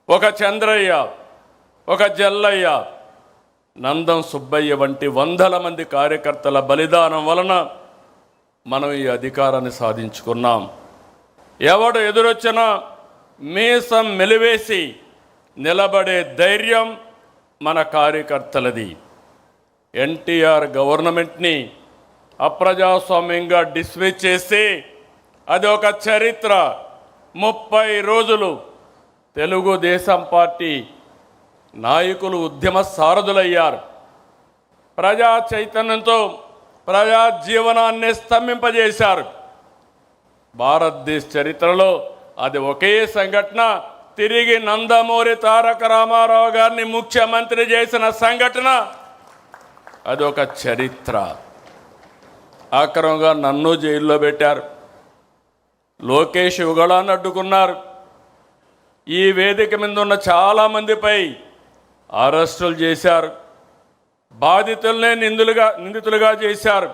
ఒక చంద్రయ్య, ఒక జల్లయ్య, నందం సుబ్బయ్య వంటి వందల మంది కార్యకర్తల బలిదానం వలన మనం ఈ అధికారాన్ని సాధించుకున్నాం. ఎవడు ఎదురొచ్చినా మీసం మెలివేసి నిలబడే ధైర్యం మన కార్యకర్తలది. ఎన్టీఆర్ గవర్నమెంట్ని అప్రజాస్వామ్యంగా డిస్మిస్ చేసి అది ఒక చరిత్ర. 30 రోజులు తెలుగుదేశం పార్టీ నాయకులు ఉద్యమ సారథులయ్యారు. ప్రజా చైతన్యంతో ప్రజా జీవనాన్ని స్తంభింపజేశారు. భారతదేశ చరిత్రలో అది ఒకే సంఘటన. తిరిగి నందమూరి తారక రామారావు గారిని ముఖ్యమంత్రి చేసిన సంఘటన అది ఒక చరిత్ర. అక్రమంగా నన్ను జైల్లో పెట్టారు. లోకేష్ యుగళాన్ని అడ్డుకున్నారు. ఈ వేదిక మీద ఉన్న చాలామందిపై అరెస్టులు చేశారు. బాధితులనే నిందితులుగా చేశారు.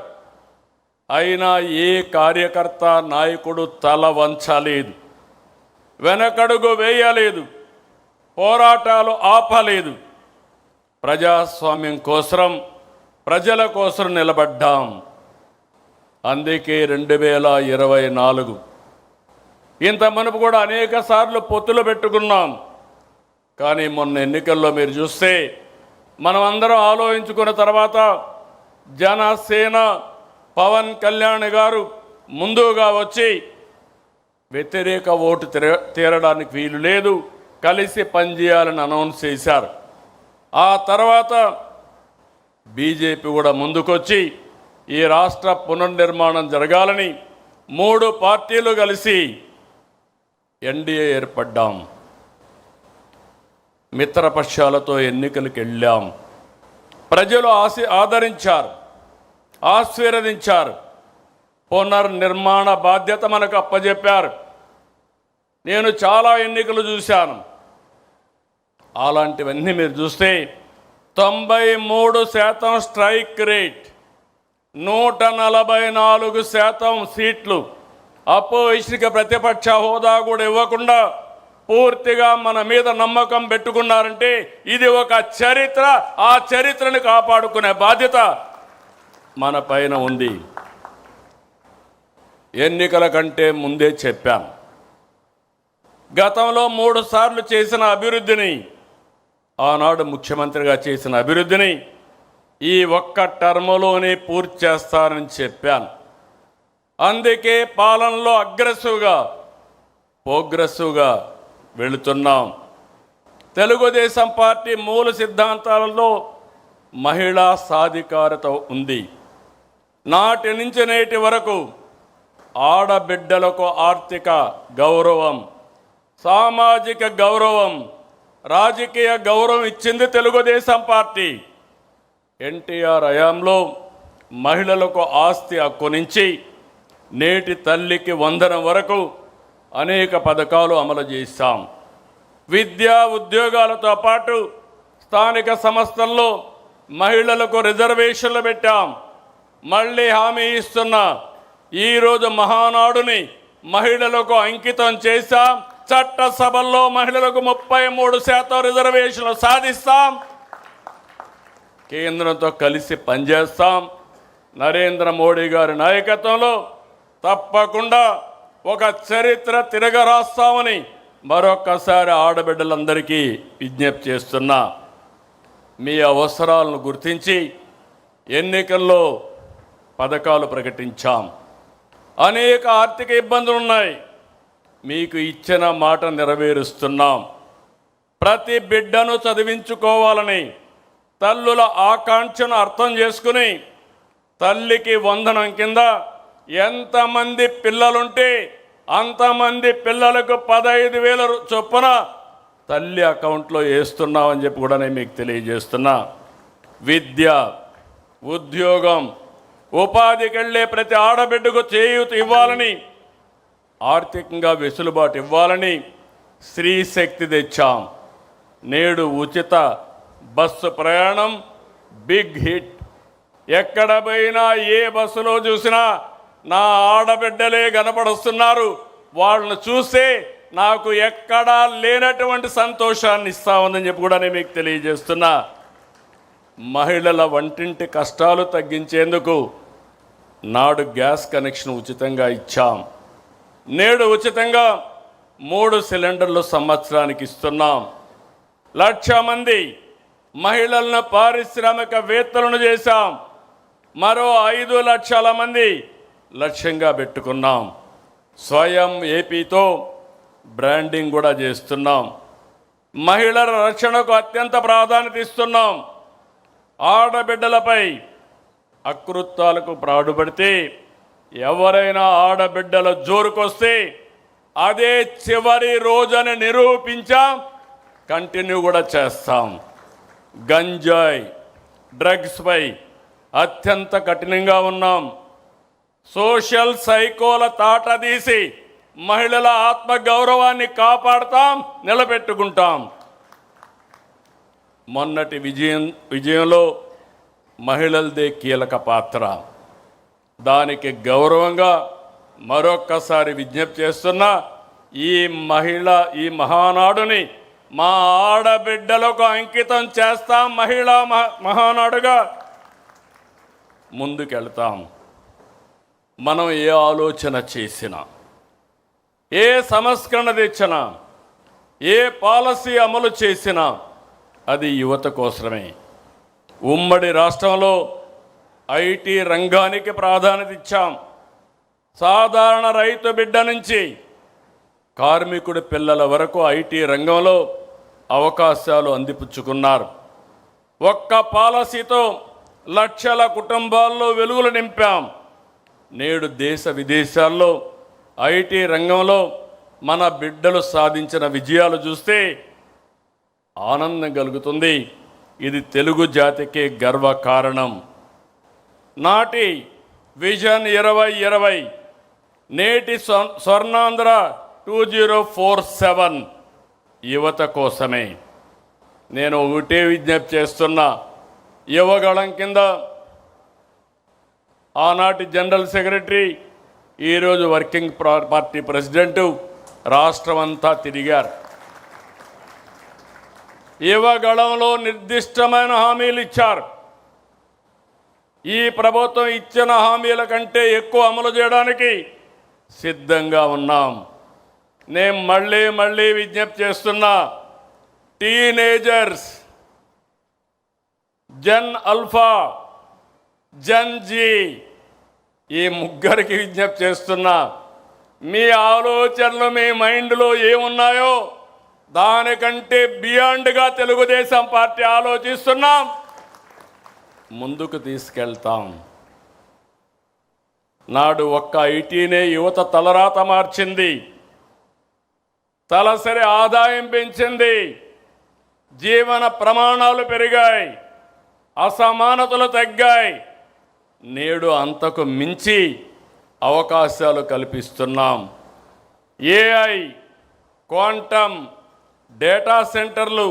అయినా ఏ కార్యకర్త నాయకుడు తల వంచలేదు, వెనకడుగు వేయలేదు, పోరాటాలు ఆపలేదు. ప్రజాస్వామ్యం కోసం, ప్రజల కోసం నిలబడ్డాం. అందుకే 2024 ఇంత మునుపు కూడా అనేక సార్లు పొత్తులు పెట్టుకున్నాం. కానీ మొన్న ఎన్నికల్లో మీరు చూస్తే మనం అందరం ఆలోచించుకున్న తర్వాత జనసేన పవన్ కళ్యాణ్ గారు ముందుగా వచ్చి వ్యతిరేక ఓటు తీరడానికి వీలు లేదు, కలిసి పనిచేయాలని అనౌన్స్ చేశారు. ఆ తర్వాత బీజేపీ కూడా ముందుకొచ్చి ఈ రాష్ట్ర పునర్నిర్మాణం జరగాలని 3 పార్టీలు కలిసి ఎన్డీఏ ఏర్పడ్డాం. మిత్రపక్షాలతో ఎన్నికలకు వెళ్ళాం. ప్రజలు ఆదరించారు, ఆశీర్వదించారు. పునర్నిర్మాణ బాధ్యత మనకు అప్పజెప్పారు. నేను చాలా ఎన్నికలు చూశాను. అలాంటివన్నీ మీరు చూస్తే 93% స్ట్రైక్ రేట్, 144% సీట్లు, అపోజిషన్కి ప్రతిపక్ష హోదా కూడా ఇవ్వకుండా పూర్తిగా మన మీద నమ్మకం పెట్టుకున్నారంటే ఇది ఒక చరిత్ర. ఆ చరిత్రను కాపాడుకునే బాధ్యత మన పైన ఉంది. ఎన్నికల కంటే ముందే చెప్పాను, గతంలో 3 సార్లు చేసిన అభివృద్ధిని, ఆనాడు ముఖ్యమంత్రిగా చేసిన అభివృద్ధిని ఈ ఒక్క టర్మ్లోనే పూర్తి చేస్తానని చెప్పాను. అందుకే పాలనలో ప్రోగ్రెసివ్గా వెళుతున్నాం. తెలుగుదేశం పార్టీ మూల సిద్ధాంతాలలో మహిళా సాధికారత ఉంది. నాటి నుంచి నేటి వరకు ఆడబిడ్డలకు ఆర్థిక గౌరవం, సామాజిక గౌరవం, రాజకీయ గౌరవం ఇచ్చింది తెలుగుదేశం పార్టీ. ఎన్టీఆర్ హయాంలో మహిళలకు ఆస్తి హక్కు నుంచి నేటి తల్లికి వందనం వరకు అనేక పథకాలు అమలు చేశాం. విద్యా ఉద్యోగాలతో పాటు స్థానిక సంస్థల్లో మహిళలకు రిజర్వేషన్లు పెట్టాం. మళ్ళీ హామీ ఇస్తున్నా, ఈరోజు మహానాడుని మహిళలకు అంకితం చేశాం. చట్టసభల్లో మహిళలకు 33% రిజర్వేషన్లు సాధిస్తాం. కేంద్రంతో కలిసి పనిచేస్తాం. నరేంద్ర మోడీ గారి నాయకత్వంలో తప్పకుండా ఒక చరిత్ర తిరగరాస్తామని మరొక్కసారి ఆడబిడ్డలందరికీ విజ్ఞప్తి చేస్తున్నా. మీ అవసరాలను గుర్తించి ఎన్నికల్లో పథకాలు ప్రకటించాం. అనేక ఆర్థిక ఇబ్బందులు ఉన్నాయి, మీకు ఇచ్చిన మాట నెరవేరుస్తున్నాం. ప్రతి బిడ్డను చదివించుకోవాలని తల్లుల ఆకాంక్షను అర్థం చేసుకుని తల్లికి వందనం కింద ఎంతమంది పిల్లలుంటే అంతమంది పిల్లలకు 15,000 చొప్పున తల్లి అకౌంట్లో వేస్తున్నామని చెప్పి కూడా నేను మీకు తెలియజేస్తున్నా. విద్య, ఉద్యోగం, ఉపాధికి వెళ్ళే ప్రతి ఆడబిడ్డకు చేయూత ఇవ్వాలని, ఆర్థికంగా వెసులుబాటు ఇవ్వాలని స్త్రీ శక్తి తెచ్చాం. నేడు ఉచిత బస్సు ప్రయాణం బిగ్ హిట్. ఎక్కడ పోయినా ఏ బస్సులో చూసినా నా ఆడబిడ్డలే కనపడుస్తున్నారు. వాళ్ళను చూస్తే నాకు ఎక్కడా లేనటువంటి సంతోషాన్ని ఇస్తా ఉందని చెప్పి కూడా నేను మీకు తెలియజేస్తున్నా. మహిళల వంటింటి కష్టాలు తగ్గించేందుకు నాడు గ్యాస్ కనెక్షన్ ఉచితంగా ఇచ్చాం. నేడు ఉచితంగా 3 సిలిండర్లు సంవత్సరానికి ఇస్తున్నాం. 1,00,000 మంది మహిళలను పారిశ్రామికవేత్తలను చేశాం. మరో 5 లక్షల మంది లక్ష్యంగా పెట్టుకున్నాం. స్వయం ఏపీతో బ్రాండింగ్ కూడా చేస్తున్నాం. మహిళల రక్షణకు అత్యంత ప్రాధాన్యత ఇస్తున్నాం. ఆడబిడ్డలపై అకృత్యాలకు పాటుపడితే ఎవరైనా ఆడబిడ్డల జోరుకొస్తే అదే చివరి రోజని నిరూపించాం. కంటిన్యూ కూడా చేస్తాం. గంజాయి డ్రగ్స్పై అత్యంత కఠినంగా ఉన్నాం. సోషల్ సైకోల తాట తీసి మహిళల ఆత్మగౌరవాన్ని కాపాడుతాం, నిలబెట్టుకుంటాం. మొన్నటి విజయంలో మహిళలదే కీలక పాత్ర. దానికి గౌరవంగా మరొక్కసారి విజ్ఞప్తి చేస్తున్నా, ఈ మహానాడుని మా ఆడబిడ్డలకు అంకితం చేస్తాం. మహిళా మహానాడుగా ముందుకెళ్తాం. మనం ఏ ఆలోచన చేసినా, ఏ సంస్కరణ తెచ్చినా, ఏ పాలసీ అమలు చేసినా అది యువత కోసమే. ఉమ్మడి రాష్ట్రంలో ఐటీ రంగానికి ప్రాధాన్యత ఇచ్చాం. సాధారణ రైతు బిడ్డ నుంచి కార్మికుడి పిల్లల వరకు ఐటీ రంగంలో అవకాశాలు అందిపుచ్చుకున్నారు. ఒక్క పాలసీతో లక్షల కుటుంబాల్లో వెలుగులు నింపాం. నేడు దేశ విదేశాల్లో ఐటీ రంగంలో మన బిడ్డలు సాధించిన విజయాలు చూస్తే ఆనందం కలుగుతుంది. ఇది తెలుగు జాతికే గర్వకారణం. నాటి విజన్ 2020, నేటి స్వర్ణాంధ్ర 2047 యువత కోసమే. నేను ఒకటే విజ్ఞప్తి చేస్తున్నా, యువగళం కింద ఆనాటి జనరల్ సెక్రటరీ, ఈరోజు వర్కింగ్ పార్టీ ప్రెసిడెంటు రాష్ట్రమంతా తిరిగారు. యువగళంలో నిర్దిష్టమైన హామీలు ఇచ్చారు. ఈ ప్రభుత్వం ఇచ్చిన హామీల కంటే ఎక్కువ అమలు చేయడానికి సిద్ధంగా ఉన్నాం. నేను మళ్ళీ విజ్ఞప్తి చేస్తున్నా, teenagers, gen alpha, gen Z, ఈ ముగ్గురికి విజ్ఞప్తి చేస్తున్నా, మీ ఆలోచనలు మీ మైండ్లో ఏమున్నాయో దానికంటే బియాండ్గా తెలుగుదేశం పార్టీ ఆలోచిస్తున్నాం, ముందుకు తీసుకెళ్తాం. నాడు ఒక్క ఐటీనే యువత తలరాత మార్చింది, తలసరి ఆదాయం పెంచింది, జీవన ప్రమాణాలు పెరిగాయి, అసమానతలు తగ్గాయి. నేడు అంతకు మించి అవకాశాలు కల్పిస్తున్నాం. ఏఐ, క్వాంటమ్, డేటా సెంటర్లు,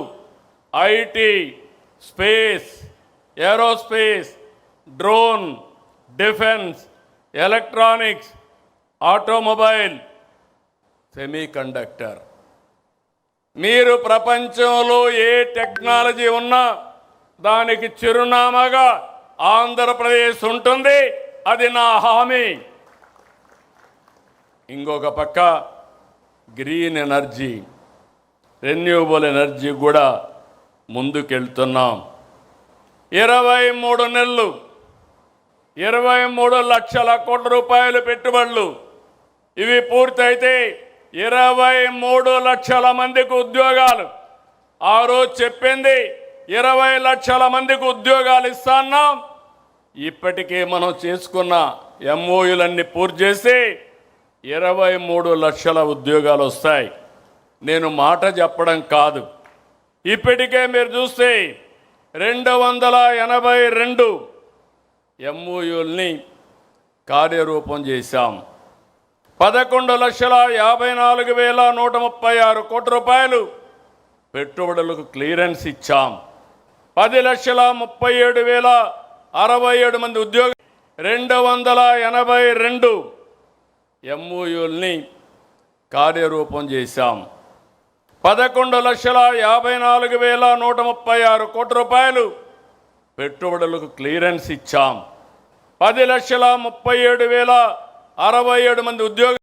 IT, space, aerospace, drone, defence, electronics, automobile, semiconductor. మీరు ప్రపంచంలో ఏ టెక్నాలజీ ఉన్నా దానికి చిరునామాగా ఆంధ్రప్రదేశ్ ఉంటుంది. అది నా హామీ. ఇంకొక పక్క గ్రీన్ ఎనర్జీ, రెన్యూవబుల్ ఎనర్జీ కూడా ముందుకెళ్తున్నాం. 23 నెలలు 23 లక్షల కోట్ల రూపాయలు పెట్టుబడులు. ఇవి పూర్తయితే 23 లక్షల మందికి ఉద్యోగాలు. ఆ రోజు చెప్పింది 20 లక్షల మందికి ఉద్యోగాలు ఇస్తున్నాం. ఇప్పటికే మనం చేసుకున్న ఎంఓయూలన్నీ పూర్తి చేసి 23 లక్షల ఉద్యోగాలు వస్తాయి. నేను మాట చెప్పడం కాదు, ఇప్పటికే మీరు చూస్తే 282 ఎంఓయూల్ని కార్యరూపం చేశాం. 11,54,136 కోట్ల రూపాయలు పెట్టుబడులకు క్లియరెన్స్ ఇచ్చాం. 10,37,067 మంది ఉద్యోగులు, 282 ఎంఓయూల్ని కార్యరూపం చేశాం. 11,54,136 కోట్ల రూపాయలు పెట్టుబడులకు క్లియరెన్స్ ఇచ్చాం. 10,37,067 మంది ఉద్యోగ